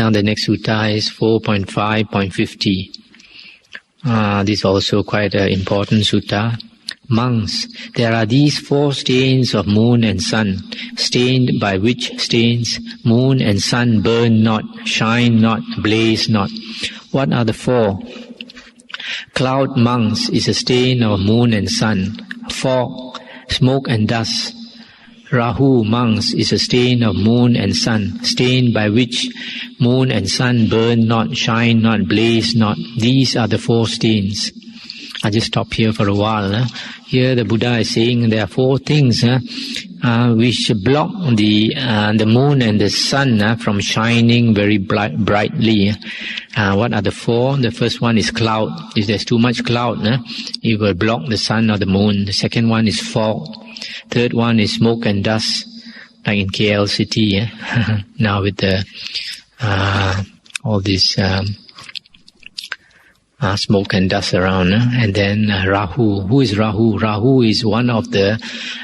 Now the next sutta is 4.5.50. This is also quite an important sutta. Monks, there are these 4 stains of moon and sun, stained by which stains moon and sun burn not, shine not, blaze not. What are the 4? Cloud, monks, is a stain of moon and sun. Fog, smoke and dust. Rahu, monks, is a stain of moon and sun, stained by which moon and sun burn not, shine not, blaze not. These are the 4 stains. I'll just stop here for a while. Here the Buddha is saying there are 4 things which block the moon and the sun from shining very brightly. What are the 4? The first one is cloud. If there's too much cloud, it will block the sun or the moon. The second one is fog. Third one is smoke and dust, like in KL city now with the all this smoke and dust around. And then Rahu. Who is Rahu? Rahu is one of the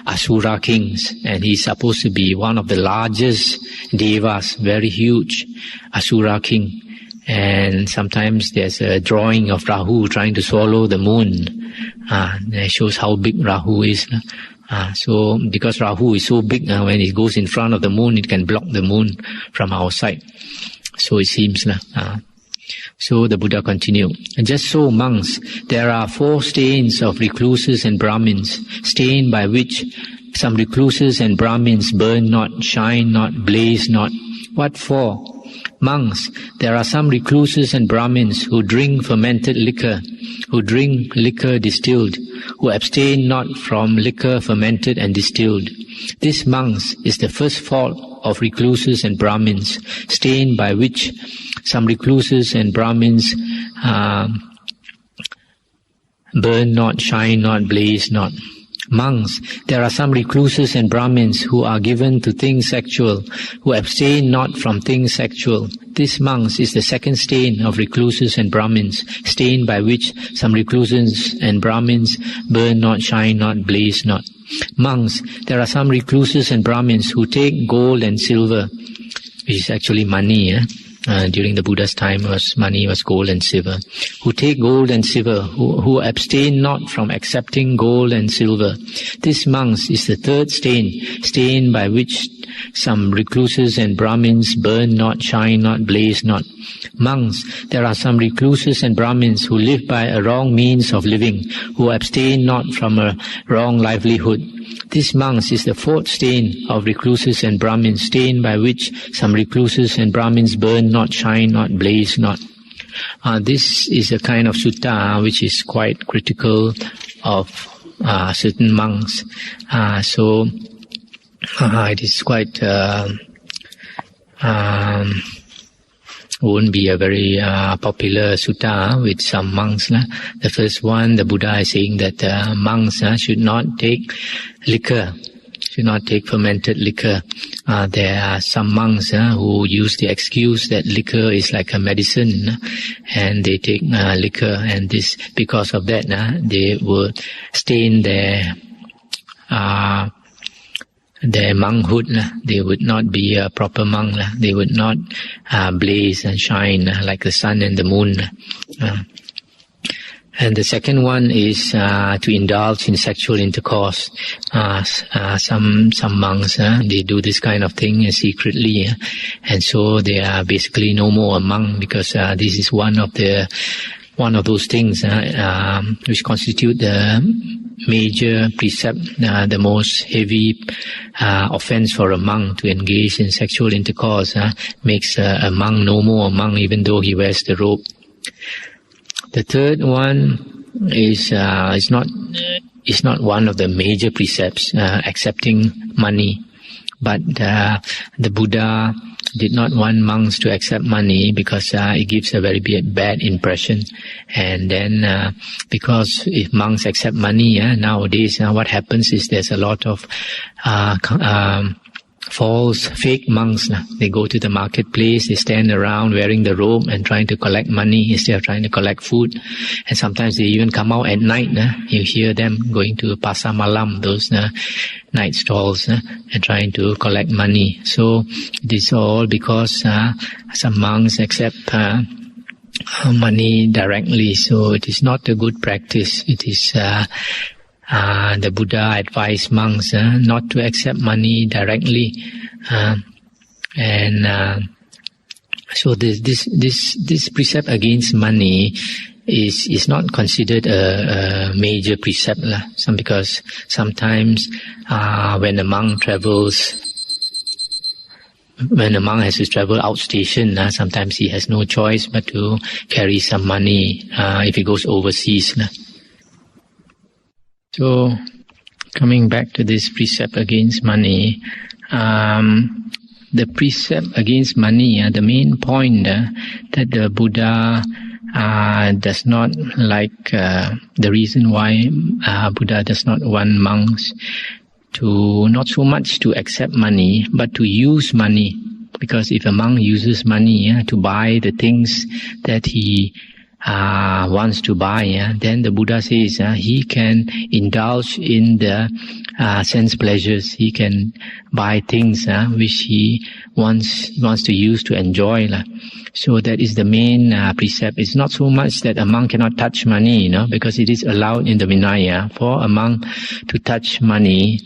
Asura kings, and he's supposed to be one of the largest devas, very huge Asura king. And sometimes there's a drawing of Rahu trying to swallow the moon. That shows how big Rahu is. So because Rahu is so big, when it goes in front of the moon, it can block the moon from outside. So it seems. So the Buddha continued. Just so, monks, there are 4 stains of recluses and Brahmins, stained by which some recluses and Brahmins burn not, shine not, blaze not. What for? Monks, there are some recluses and Brahmins who drink fermented liquor, who drink liquor distilled, who abstain not from liquor fermented and distilled. This, monks, is the first fault of recluses and Brahmins, stained by which some recluses and Brahmins burn not, shine not, blaze not. Monks, there are some recluses and Brahmins who are given to things sexual, who abstain not from things sexual. This, monks, is the second stain of recluses and Brahmins, stained by which some recluses and Brahmins burn not, shine not, blaze not. Monks, there are some recluses and Brahmins who take gold and silver, which is actually money. During the Buddha's time, money was gold and silver. Who take gold and silver, who abstain not from accepting gold and silver. This, monks, is the third stain, stained by which some recluses and Brahmins burn not, shine not, blaze not. Monks, there are some recluses and Brahmins who live by a wrong means of living, who abstain not from a wrong livelihood. This, monks, is the 4th stain of recluses and Brahmins, stained by which some recluses and Brahmins burn not, shine not, blaze not. This is a kind of sutta which is quite critical of certain monks. So it is quite won't be a very popular sutta with some monks. The first one, the Buddha is saying that monks should not take liquor, should not take fermented liquor. There are some monks who use the excuse that liquor is like a medicine, and they take liquor, and this because of that they will stain their monkhood. They would not be a proper monk. They would not blaze and shine like the sun and the moon. And the second one is to indulge in sexual intercourse. Some monks they do this kind of thing secretly, and so they are basically no more a monk, because this is one of those things which constitute the major precept, the most heavy offense for a monk to engage in sexual intercourse. Makes a monk no more a monk, even though he wears the robe. The third one is not one of the major precepts, accepting money, but the Buddha did not want monks to accept money because it gives a very bad impression. And then because if monks accept money nowadays, what happens is there's a lot of false fake monks. They go to the marketplace, they stand around wearing the robe and trying to collect money instead of trying to collect food. And sometimes they even come out at night. You hear them going to Pasar Malam, those night stalls, and trying to collect money. So it is all because some monks accept money directly. So it is not a good practice. It is the Buddha advised monks not to accept money directly, so this precept against money is not considered a major precept, because sometimes when a monk has to travel outstation, sometimes he has no choice but to carry some money if he goes overseas. So, coming back to this precept against money, the precept against money, the main point that the Buddha does not like, the reason why Buddha does not want monks to, not so much to accept money, but to use money. Because if a monk uses money to buy the things that he wants to buy, then the Buddha says he can indulge in the sense pleasures. He can buy things which he wants to use to enjoy. So that is the main precept. It's not so much that a monk cannot touch money, because it is allowed in the Vinaya for a monk to touch money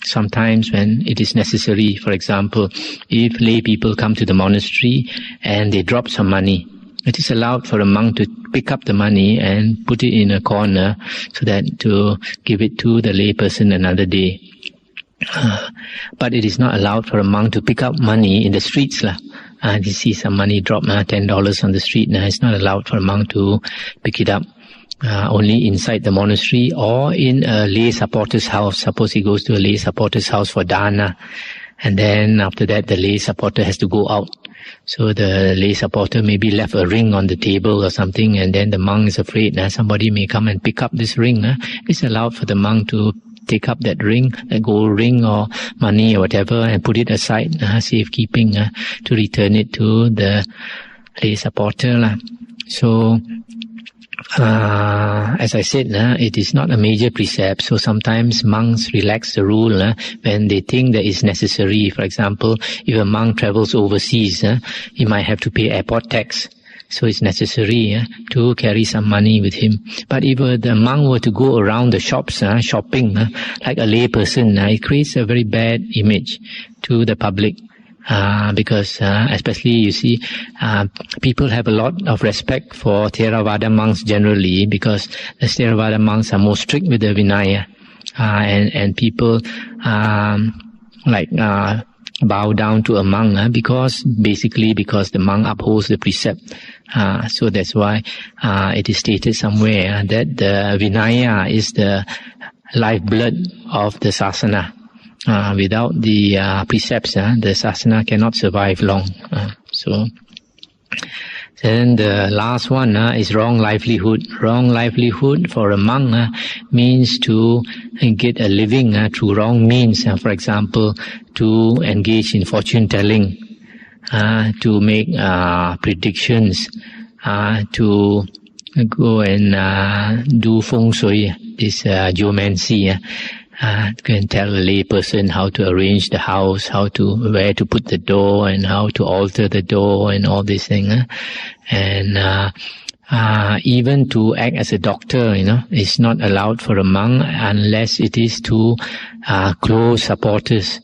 sometimes when it is necessary. For example, if lay people come to the monastery and they drop some money, it is allowed for a monk to pick up the money and put it in a corner so that to give it to the lay person another day. But it is not allowed for a monk to pick up money in the streets. You see some money drop, $10 on the street. It's not allowed for a monk to pick it up. Only inside the monastery or in a lay supporter's house. Suppose he goes to a lay supporter's house for dana, and then after that the lay supporter has to go out. So the lay supporter maybe left a ring on the table or something, and then the monk is afraid somebody may come and pick up this ring. It's allowed for the monk to take up that ring, a gold ring or money or whatever, and put it aside, safekeeping, to return it to the lay supporter. So, as I said, it is not a major precept, so sometimes monks relax the rule when they think that it's necessary. For example, if a monk travels overseas, he might have to pay airport tax, so it's necessary to carry some money with him. But if the monk were to go around the shops shopping like a lay person, it creates a very bad image to the public. Because especially you see, people have a lot of respect for Theravada monks generally, because the Theravada monks are more strict with the Vinaya, and people bow down to a monk because the monk upholds the precept. So that's why it is stated somewhere that the Vinaya is the lifeblood of the Sasana. Without the precepts, the sasana cannot survive long. So then the last one is wrong livelihood. Wrong livelihood for a monk means to get a living through wrong means. For example, to engage in fortune telling, to make predictions, to go and do feng shui, this geomancy. Can tell a lay person how to arrange the house, where to put the door, and how to alter the door, and all these things. And even to act as a doctor, is not allowed for a monk unless it is to close supporters.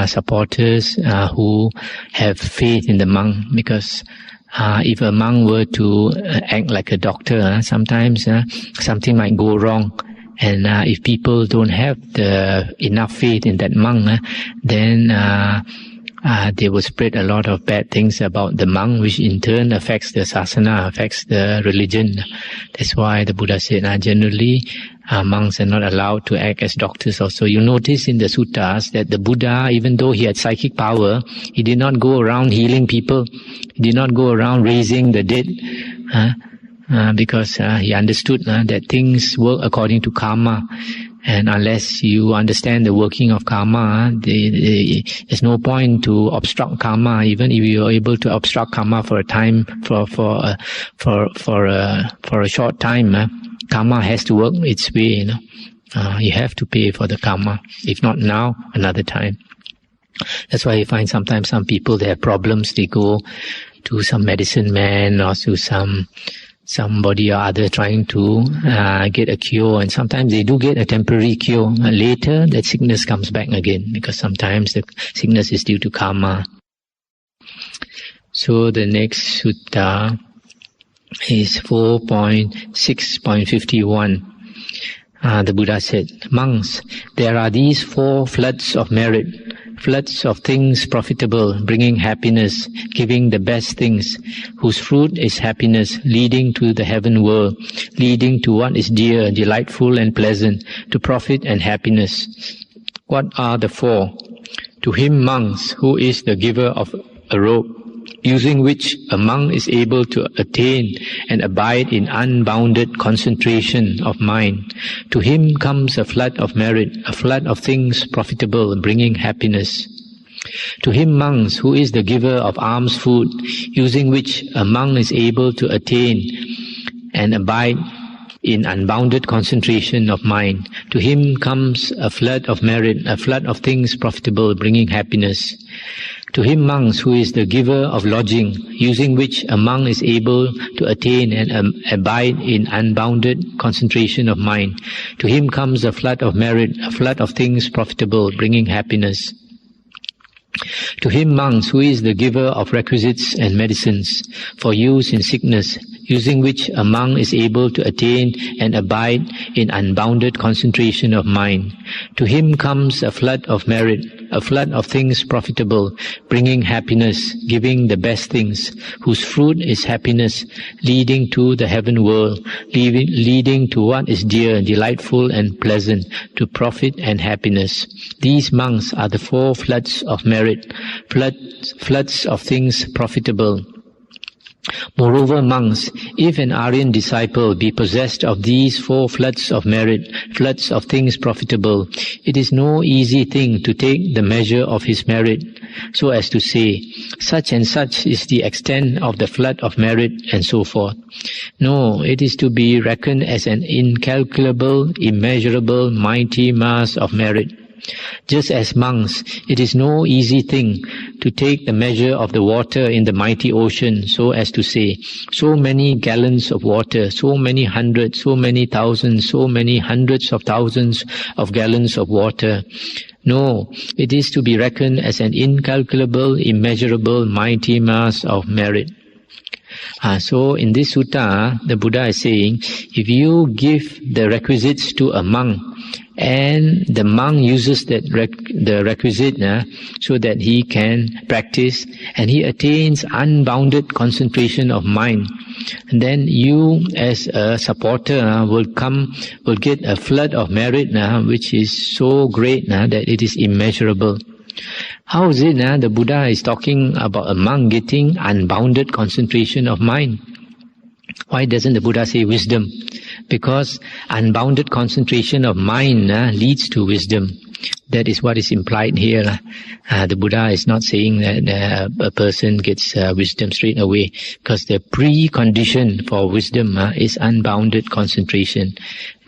Supporters who have faith in the monk, because if a monk were to act like a doctor, sometimes something might go wrong. And if people don't have enough faith in that monk, then they will spread a lot of bad things about the monk, which in turn affects the sasana, affects the religion. That's why the Buddha said generally monks are not allowed to act as doctors also. You notice in the suttas that the Buddha, even though he had psychic power, he did not go around healing people. He did not go around raising the dead. Because he understood that things work according to karma. And unless you understand the working of karma, there's no point to obstruct karma. Even if you are able to obstruct karma for a time, for a short time, karma has to work its way. You have to pay for the karma. If not now, another time. That's why you find sometimes some people, they have problems. They go to some medicine man or to somebody or other trying to get a cure, and sometimes they do get a temporary cure. Later, that sickness comes back again, because sometimes the sickness is due to karma. So the next sutta is 4.6.51. The Buddha said, "Monks, there are these 4 floods of merit, floods of things profitable, bringing happiness, giving the best things, whose fruit is happiness, leading to the heaven world, leading to what is dear, delightful and pleasant, to profit and happiness. What are the 4? To him, monks, who is the giver of a robe, using which a monk is able to attain and abide in unbounded concentration of mind. To him comes a flood of merit, a flood of things profitable, bringing happiness. To him, monks, who is the giver of alms food, using which a monk is able to attain and abide in unbounded concentration of mind. To him comes a flood of merit, a flood of things profitable, bringing happiness. To him, monks, who is the giver of lodging, using which a monk is able to attain and abide in unbounded concentration of mind. To him comes a flood of merit, a flood of things profitable, bringing happiness. To him, monks, who is the giver of requisites and medicines for use in sickness, using which a monk is able to attain and abide in unbounded concentration of mind. To him comes a flood of merit, a flood of things profitable, bringing happiness, giving the best things, whose fruit is happiness, leading to the heaven world, leading to what is dear, delightful and pleasant, to profit and happiness. These monks are the 4 floods of merit, floods of things profitable. Moreover, monks, if an Aryan disciple be possessed of these 4 floods of merit, floods of things profitable, it is no easy thing to take the measure of his merit, so as to say, such and such is the extent of the flood of merit, and so forth. No, it is to be reckoned as an incalculable, immeasurable, mighty mass of merit. Just as monks, it is no easy thing to take the measure of the water in the mighty ocean, so as to say, so many gallons of water, so many hundreds, so many thousands, so many hundreds of thousands of gallons of water. No, it is to be reckoned as an incalculable, immeasurable, mighty mass of merit. So in this sutta, the Buddha is saying, if you give the requisites to a monk, and the monk uses the requisite so that he can practice, and he attains unbounded concentration of mind, and then you as a supporter will get a flood of merit which is so great that it is immeasurable. How is it the Buddha is talking about a monk getting unbounded concentration of mind? Why doesn't the Buddha say wisdom? Because unbounded concentration of mind leads to wisdom. That is what is implied here. The Buddha is not saying that a person gets wisdom straight away, because the precondition for wisdom is unbounded concentration,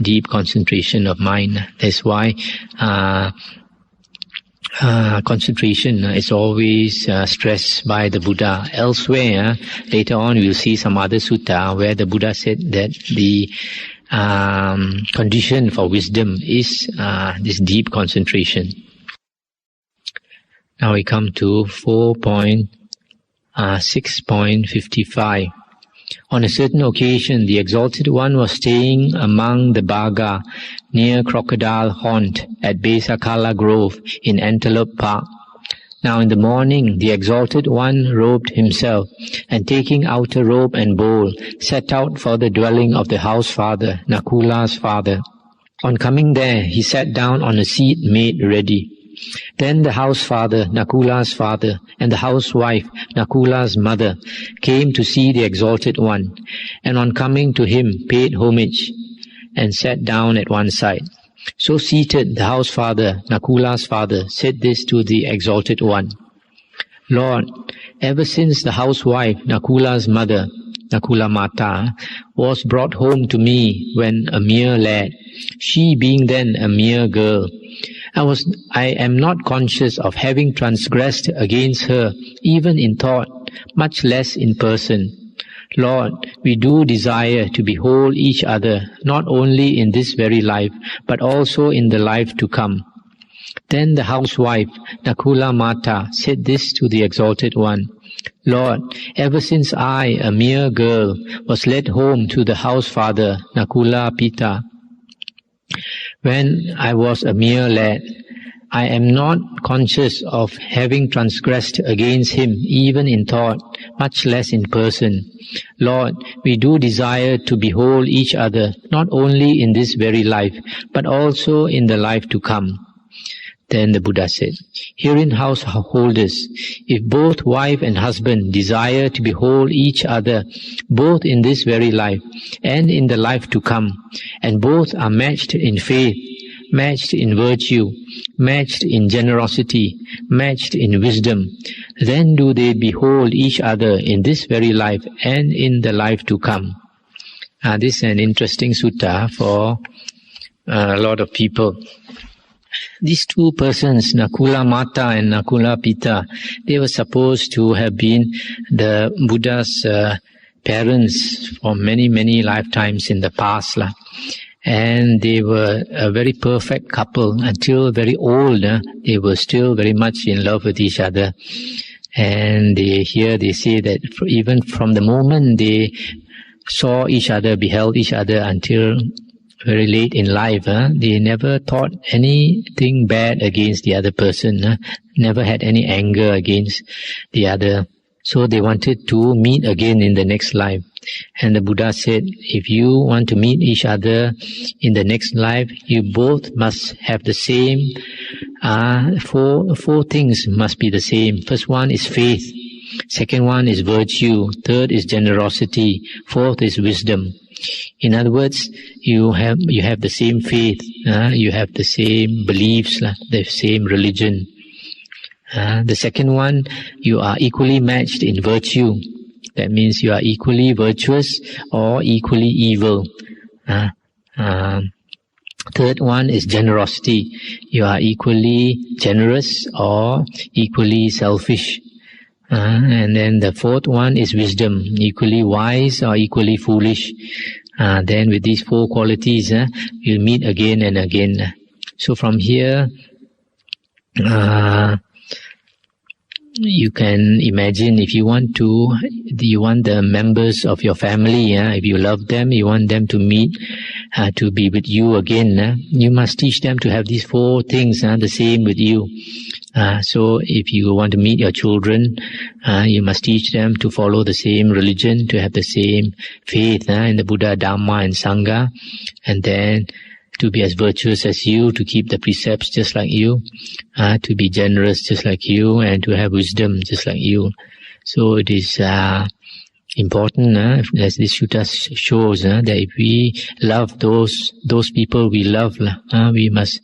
deep concentration of mind. That's why concentration is always stressed by the Buddha. Elsewhere, later on we will see some other sutta where the Buddha said that the condition for wisdom is this deep concentration. Now we come to 4.6.55. On a certain occasion, the Exalted One was staying among the Bhaga near Crocodile Haunt at Besakala Grove in Antelope Park. Now in the morning, the Exalted One robed himself, and taking outer robe and bowl, set out for the dwelling of the house father, Nakula's father. On coming there, he sat down on a seat made ready. Then the house father, Nakula's father, and the housewife, Nakula's mother, came to see the Exalted One, and on coming to him paid homage, and sat down at one side. So seated, the house father, Nakula's father, said this to the Exalted One. Lord, ever since the housewife, Nakula's mother, Nakula Mata, was brought home to me when a mere lad, she being then a mere girl, I am not conscious of having transgressed against her, even in thought, much less in person. Lord, we do desire to behold each other, not only in this very life, but also in the life to come. Then the housewife, Nakula Mata, said this to the Exalted One. Lord, ever since I, a mere girl, was led home to the house father, Nakula Pita, when I was a mere lad, I am not conscious of having transgressed against him, even in thought, much less in person. Lord, we do desire to behold each other, not only in this very life, but also in the life to come. Then the Buddha said, Herein, householders, if both wife and husband desire to behold each other, both in this very life and in the life to come, and both are matched in faith, matched in virtue, matched in generosity, matched in wisdom, then do they behold each other in this very life and in the life to come. This is an interesting sutta for a lot of people. These two persons, Nakula Mata and Nakula Pita, they were supposed to have been the Buddha's parents for many, many lifetimes in the past. And they were a very perfect couple until very old. They were still very much in love with each other. And they say that even from the moment they saw each other, beheld each other until very late in life, they never thought anything bad against the other person, never had any anger against the other. So they wanted to meet again in the next life. And the Buddha said, if you want to meet each other in the next life, you both must have the same, four things must be the same. First one is faith. Second one is virtue. Third is generosity. Fourth is wisdom. In other words, you have the same faith, you have the same beliefs, the same religion. The second one, you are equally matched in virtue. That means you are equally virtuous or equally evil. Third one is generosity. You are equally generous or equally selfish. And then the fourth one is wisdom, equally wise or equally foolish. Then with these four qualities, you'll meet again and again. So from here, you can imagine if you want the members of your family, if you love them, you want them to meet, to be with you again, you must teach them to have these four things, the same with you. So if you want to meet your children, you must teach them to follow the same religion, to have the same faith in the Buddha, Dhamma and Sangha, and then to be as virtuous as you, to keep the precepts just like you, to be generous just like you, and to have wisdom just like you. So it is important, as this sutta shows, that if we love those people we love, we must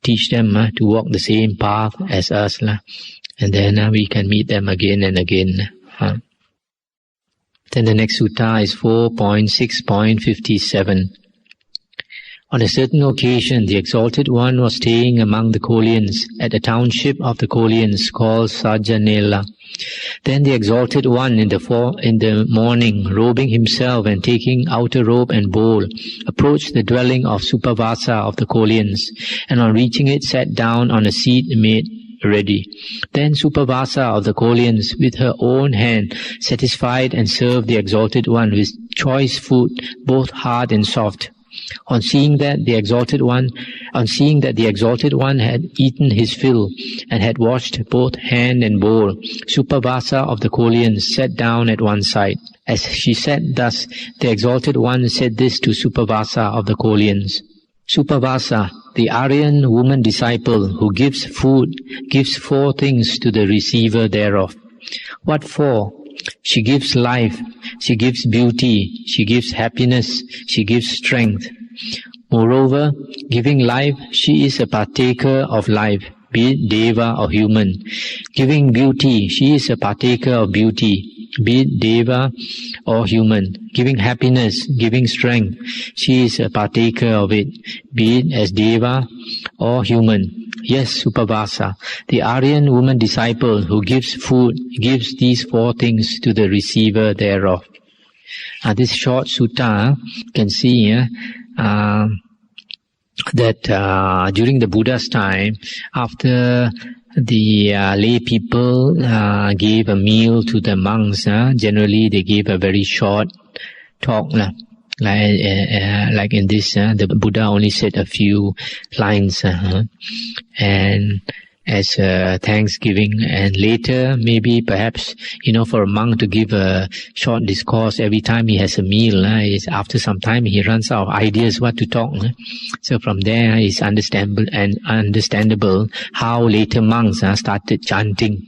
teach them to walk the same path as us, and then we can meet them again and again. Then the next sutta is 4.6.57. On a certain occasion, the Exalted One was staying among the Kolians at a township of the Kolians called Sajanela. Then the Exalted One in the morning, robing himself and taking outer robe and bowl, approached the dwelling of Supavasa of the Kolians, and on reaching it sat down on a seat made ready. Then Supavasa of the Kolians, with her own hand, satisfied and served the Exalted One with choice food, both hard and soft. On seeing that the Exalted One had eaten his fill and had washed both hand and bowl, Supavasa of the Kolians sat down at one side. As she sat thus, the Exalted One said this to Supavasa of the Kolians. Supavasa, the Aryan woman disciple who gives food, gives four things to the receiver thereof. What for? She gives life, she gives beauty, she gives happiness, she gives strength. Moreover, giving life, she is a partaker of life, be it deva or human. Giving beauty, she is a partaker of beauty, be it deva or human. Giving happiness, giving strength, she is a partaker of it, be it as deva or human. Yes, Upavasa, the Aryan woman disciple who gives food, gives these four things to the receiver thereof. This short sutta can see that during the Buddha's time, after the lay people gave a meal to the monks, generally they gave a very short talk. Like in this, the Buddha only said a few lines, and as thanksgiving. And later, maybe perhaps, for a monk to give a short discourse every time he has a meal, after some time he runs out of ideas what to talk. So from there, it's understandable how later monks started chanting.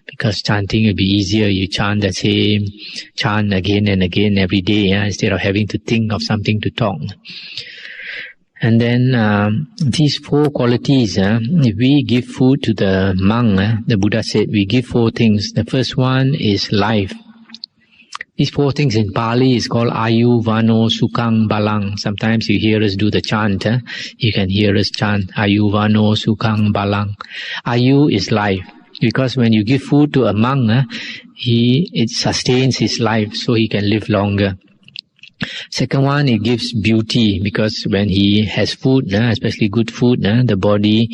Because chanting will be easier. You chant the same chant again and again every day, instead of having to think of something to talk. And then these four qualities, if we give food to the monk, the Buddha said we give four things. The first one is life. These four things in Pali is called Ayu, Vano, Sukhang, Balang. Sometimes you hear us do the chant. You can hear us chant Ayu, Vano, Sukhang, Balang. Ayu is life. Because when you give food to a monk, it sustains his life, so he can live longer. Second one, it gives beauty, because when he has food, especially good food, the body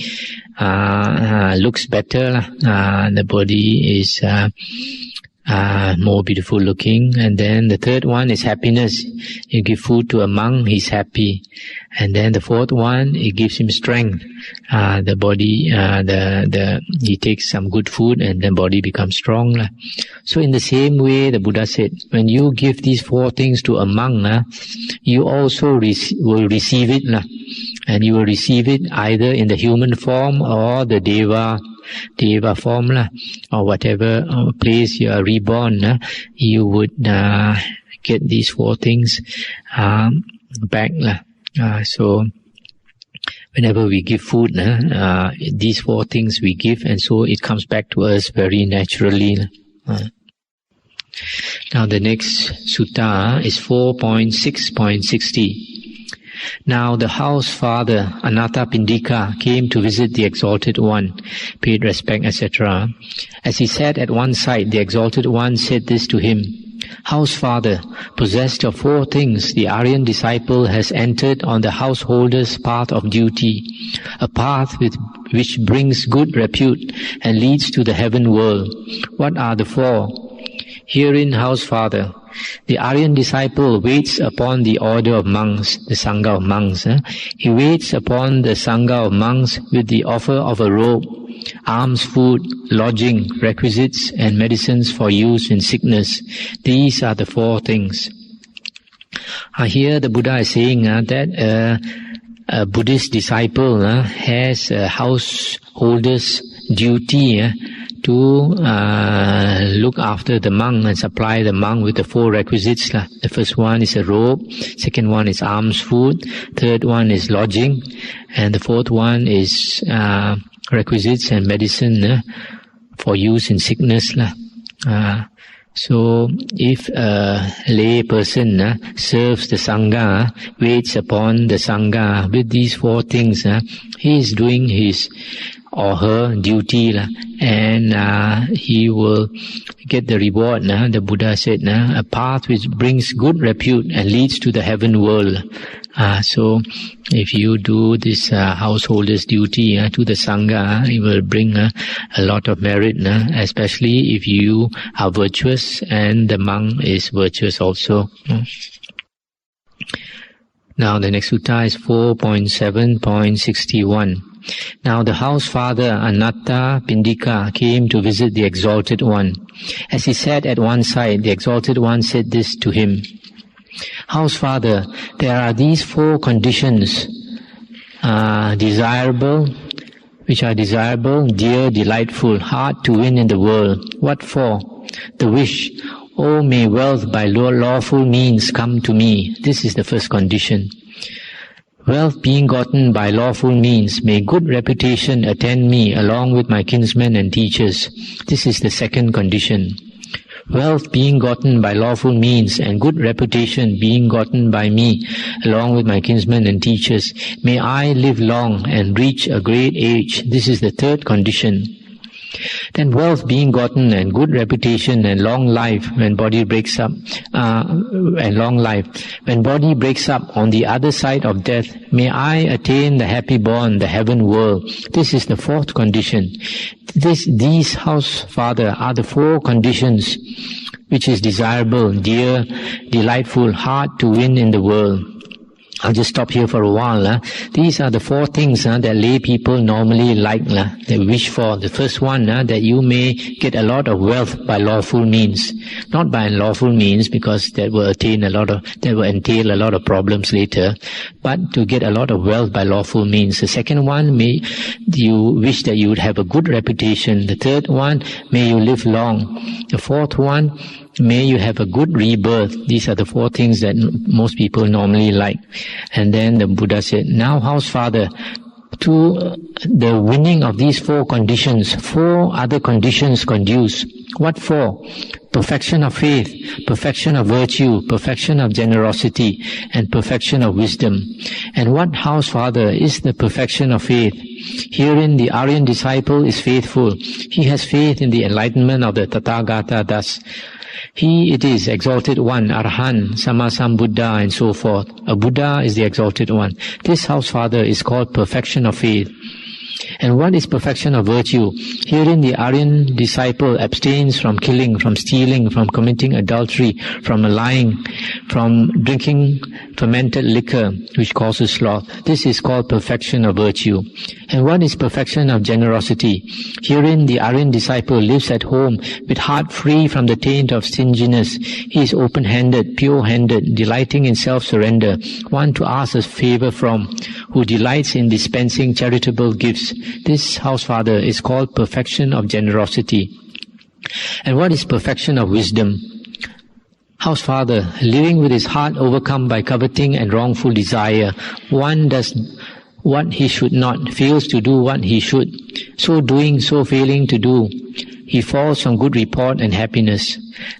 looks better. The body is more beautiful looking. And then the third one is happiness. You give food to a monk, he's happy. And then the fourth one, it gives him strength. The body, he takes some good food and the body becomes strong. So in the same way, the Buddha said, when you give these four things to a monk, you also will receive it. And you will receive it either in the human form or the deva form, or whatever place you are reborn, you would get these four things back. So whenever we give food, these four things we give, and so it comes back to us very naturally. Now the next sutta is 4.6.60. Now the house father, Anathapindika, came to visit the Exalted One, paid respect, etc. As he sat at one side, the Exalted One said this to him: House father, possessed of four things, the Aryan disciple has entered on the householder's path of duty, a path which brings good repute and leads to the heaven world. What are the four? Herein, house father, the Aryan disciple waits upon the order of monks, the Sangha of monks. He waits upon the Sangha of monks with the offer of a robe, alms, food, lodging, requisites, and medicines for use in sickness. These are the four things. Here the Buddha is saying that a Buddhist disciple has a householder's duty to look after the monk and supply the monk with the four requisites. The first one is a robe, second one is alms, food, third one is lodging, and the fourth one is requisites and medicine for use in sickness. So if a lay person serves the Sangha, waits upon the Sangha with these four things, he is doing his or her duty, and he will get the reward. The Buddha said, a path which brings good repute and leads to the heaven world. So if you do this householder's duty to the Sangha, it will bring a lot of merit, especially if you are virtuous and the monk is virtuous also. Now the next sutta is 4.7.61. Now the house father Anathapindika came to visit the Exalted One. As he sat at one side, the Exalted One said this to him: House father, there are these four conditions, which are desirable, dear, delightful, hard to win in the world. What for? The wish, oh, may wealth by lawful means come to me. This is the first condition. Wealth being gotten by lawful means, may good reputation attend me along with my kinsmen and teachers. This is the second condition. Wealth being gotten by lawful means and good reputation being gotten by me along with my kinsmen and teachers, may I live long and reach a great age. This is the third condition. Then wealth being gotten and good reputation and long life when body breaks up, when body breaks up on the other side of death, may I attain the happy born, the heaven world. This is the fourth condition. These, house father, are the four conditions which is desirable, dear, delightful, hard to win in the world. I'll just stop here for a while. These are the four things that lay people normally like, they wish for. The first one, that you may get a lot of wealth by lawful means. Not by unlawful means, because that will entail a lot of problems later, but to get a lot of wealth by lawful means. The second one, may you wish that you would have a good reputation. The third one, may you live long. The fourth one, may you have a good rebirth. These are the four things that most people normally like. And then the Buddha said, now, house father, to the winning of these four conditions, four other conditions conduce. What four? Perfection of faith, perfection of virtue, perfection of generosity, and perfection of wisdom. And what, house father, is the perfection of faith? Herein the Aryan disciple is faithful. He has faith in the enlightenment of the Tathagata thus. He it is, exalted one, Arhan, Sammasambuddha, and so forth. A Buddha is the exalted one. This house father is called perfection of faith. And what is perfection of virtue? Herein the Aryan disciple abstains from killing, from stealing, from committing adultery, from lying, from drinking fermented liquor, which causes sloth. This is called perfection of virtue. And what is perfection of generosity? Herein the Aryan disciple lives at home with heart free from the taint of stinginess. He is open-handed, pure-handed, delighting in self-surrender, one to ask a favor from, who delights in dispensing charitable gifts. This house father is called perfection of generosity. And what is perfection of wisdom? House father, living with his heart overcome by coveting and wrongful desire, one does what he should not, fails to do what he should. So doing, so failing to do, he falls from good report and happiness.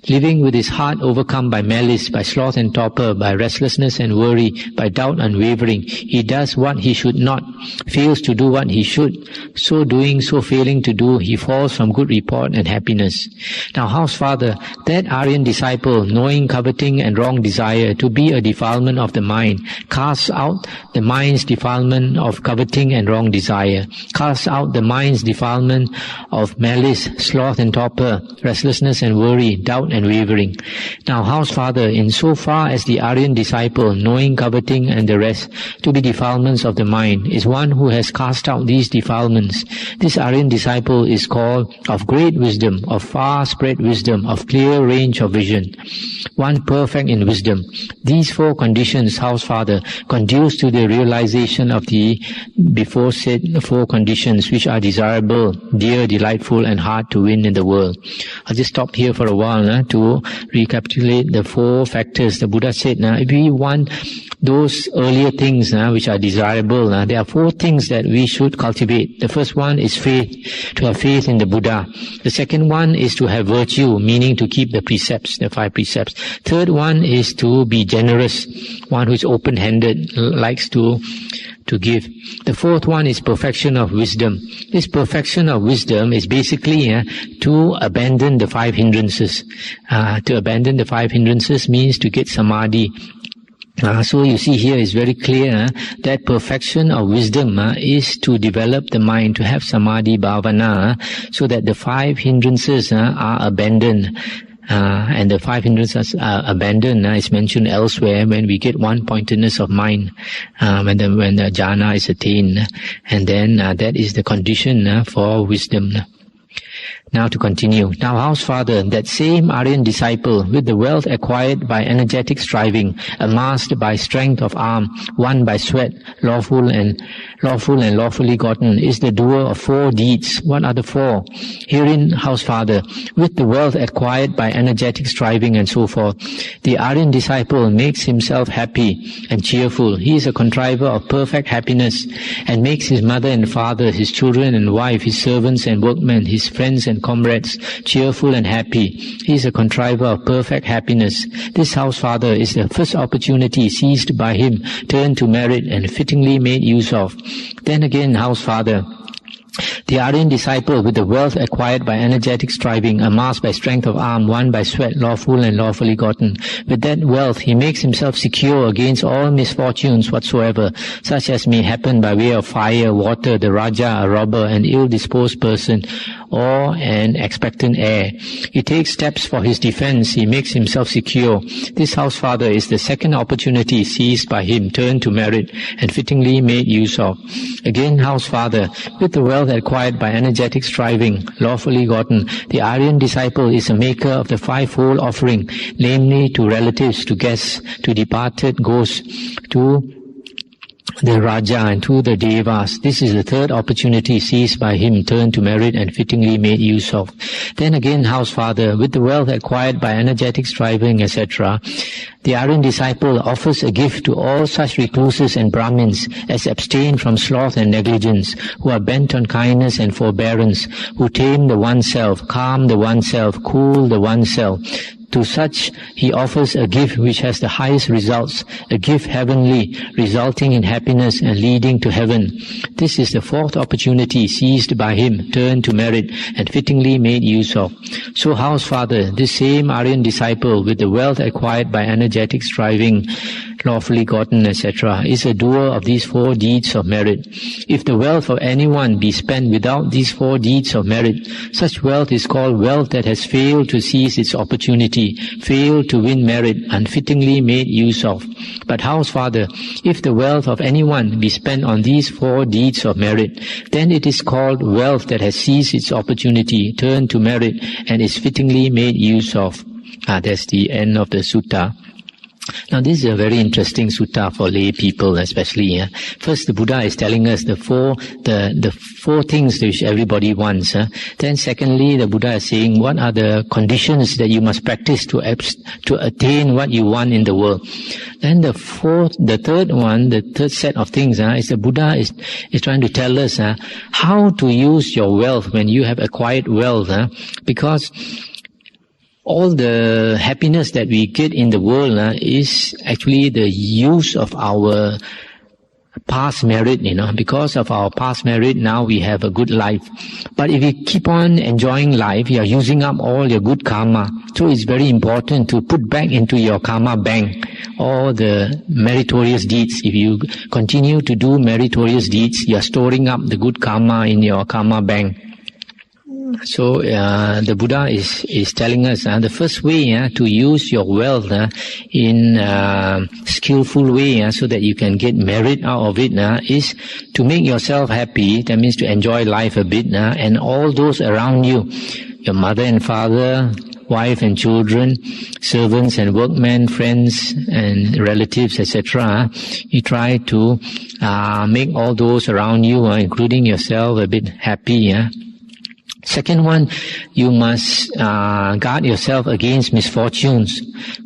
Living with his heart overcome by malice, by sloth and torpor, by restlessness and worry, by doubt and wavering, he does what he should not, fails to do what he should. So doing, so failing to do, he falls from good report and happiness. Now, house father, that Aryan disciple, knowing coveting and wrong desire to be a defilement of the mind, casts out the mind's defilement of coveting and wrong desire, casts out the mind's defilement of malice, sloth and torpor, restlessness and worry, doubt and wavering. Now, house father, in so far as the Aryan disciple, knowing coveting and the rest to be defilements of the mind, is one who has cast out these defilements, this Aryan disciple is called of great wisdom, of far spread wisdom, of clear range of vision, one perfect in wisdom. These four conditions, house father, conduce to the realization of the before said four conditions which are desirable, dear, delightful, and hard to win in the world. I'll just stop here for a while to recapitulate the four factors. The Buddha said, if we want those earlier things which are desirable, there are four things that we should cultivate. The first one is faith, to have faith in the Buddha. The second one is to have virtue, meaning to keep the precepts, the 5 precepts. Third one is to be generous, one who is open-handed, likes to give. The fourth one is perfection of wisdom. This perfection of wisdom is basically to abandon the 5 hindrances. To abandon the 5 hindrances means to get samadhi. So you see here is very clear that perfection of wisdom is to develop the mind, to have samadhi bhavana, so that the 5 hindrances are abandoned. And the 5 hindrances are abandoned is mentioned elsewhere when we get one-pointedness of mind, when the jhana is attained, and then that is the condition for wisdom. Now to continue. Now, house father, that same Aryan disciple, with the wealth acquired by energetic striving, amassed by strength of arm, won by sweat, lawful and lawfully gotten, is the doer of 4 deeds. What are the 4? Herein, house father, with the wealth acquired by energetic striving and so forth, the Aryan disciple makes himself happy and cheerful. He is a contriver of perfect happiness, and makes his mother and father, his children and wife, his servants and workmen, his friends and comrades cheerful and happy. He is a contriver of perfect happiness. This house father is the first opportunity seized by him, turned to merit and fittingly made use of. Then again, house father, the Aryan disciple, with the wealth acquired by energetic striving, amassed by strength of arm, won by sweat, lawful and lawfully gotten. With that wealth, he makes himself secure against all misfortunes whatsoever, such as may happen by way of fire, water, the Raja, a robber, an ill-disposed person, or an expectant heir. He takes steps for his defense. He makes himself secure. This house father is the second opportunity seized by him, turned to merit, and fittingly made use of. Again, house father, with the wealth acquired by energetic striving, lawfully gotten, the Aryan disciple is a maker of the 5-fold offering, namely to relatives, to guests, to departed ghosts, to the Raja and to the Devas. This is the third opportunity seized by him, turned to merit and fittingly made use of. Then again, house father, with the wealth acquired by energetic striving, etc., the Aryan disciple offers a gift to all such recluses and Brahmins as abstain from sloth and negligence, who are bent on kindness and forbearance, who tame the oneself, calm the oneself, cool the oneself. To such he offers a gift which has the highest results, a gift heavenly, resulting in happiness and leading to heaven. This is the fourth opportunity seized by him, turned to merit, and fittingly made use of. So, house father, this same Aryan disciple, with the wealth acquired by energetic striving, lawfully gotten, etc., is a doer of these 4 deeds of merit. If the wealth of anyone be spent without these 4 deeds of merit, such wealth is called wealth that has failed to seize its opportunity, failed to win merit, unfittingly made use of. But house father, if the wealth of anyone be spent on these 4 deeds of merit, then it is called wealth that has seized its opportunity, turned to merit, and is fittingly made use of. That's the end of the sutta. Now, this is a very interesting sutta for lay people, especially. First, the Buddha is telling us the four things which everybody wants. Then, secondly, the Buddha is saying what are the conditions that you must practice to attain what you want in the world. Then, the third set of things is the Buddha is trying to tell us how to use your wealth when you have acquired wealth, because all the happiness that we get in the world is actually the use of our past merit, because of our past merit, now we have a good life. But if you keep on enjoying life, you are using up all your good karma. So it's very important to put back into your karma bank all the meritorious deeds. If you continue to do meritorious deeds, you are storing up the good karma in your karma bank. So the Buddha is telling us the first way to use your wealth in a skillful way so that you can get merit out of it is to make yourself happy. That means to enjoy life a bit, and all those around you, your mother and father, wife and children, servants and workmen, friends and relatives, etc. You try to make all those around you, including yourself, a bit happy. Second one, you must guard yourself against misfortunes.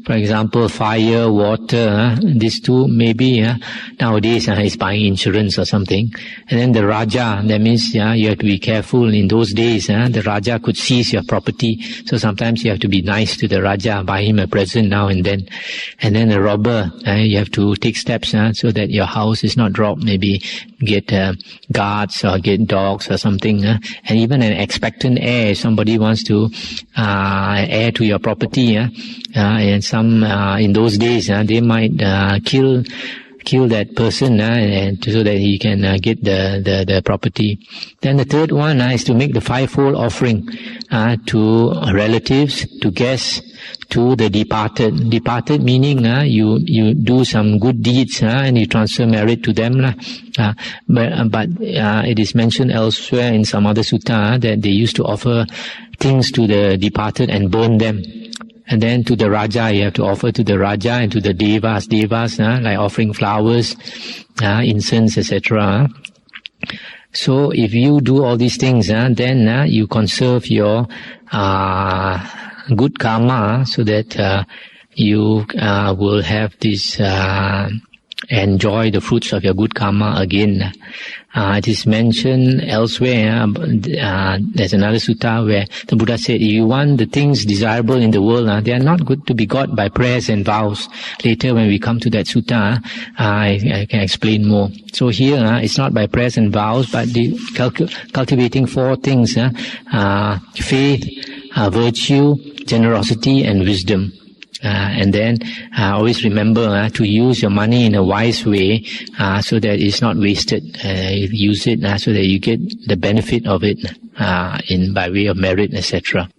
For example, fire, water, these two maybe nowadays is buying insurance or something. And then the Raja, that means you have to be careful. In those days, the Raja could seize your property. So sometimes you have to be nice to the Raja, buy him a present now and then. And then the robber, you have to take steps so that your house is not robbed. Maybe get guards or get dogs or something. And even an expectant heir, somebody wants to heir to your property, and some in those days they might kill kill that person and so that he can get the property. Then the third one is to make the fivefold offering to relatives, to guests, to the departed. Departed meaning you do some good deeds and you transfer merit to them. But it is mentioned elsewhere in some other sutta that they used to offer things to the departed and burn them. And then to the Raja, you have to offer to the Raja and to the Devas, like offering flowers, incense, etc. So if you do all these things, then you conserve your good karma so that you will have this enjoy the fruits of your good karma again. It is mentioned elsewhere, there's another sutta where the Buddha said, if you want the things desirable in the world, they are not good to be got by prayers and vows. Later when we come to that sutta, I can explain more. So here, it's not by prayers and vows, but cultivating four things, faith, virtue, generosity and wisdom. And then always remember to use your money in a wise way so that it's not wasted. Use it so that you get the benefit of it by way of merit, etc.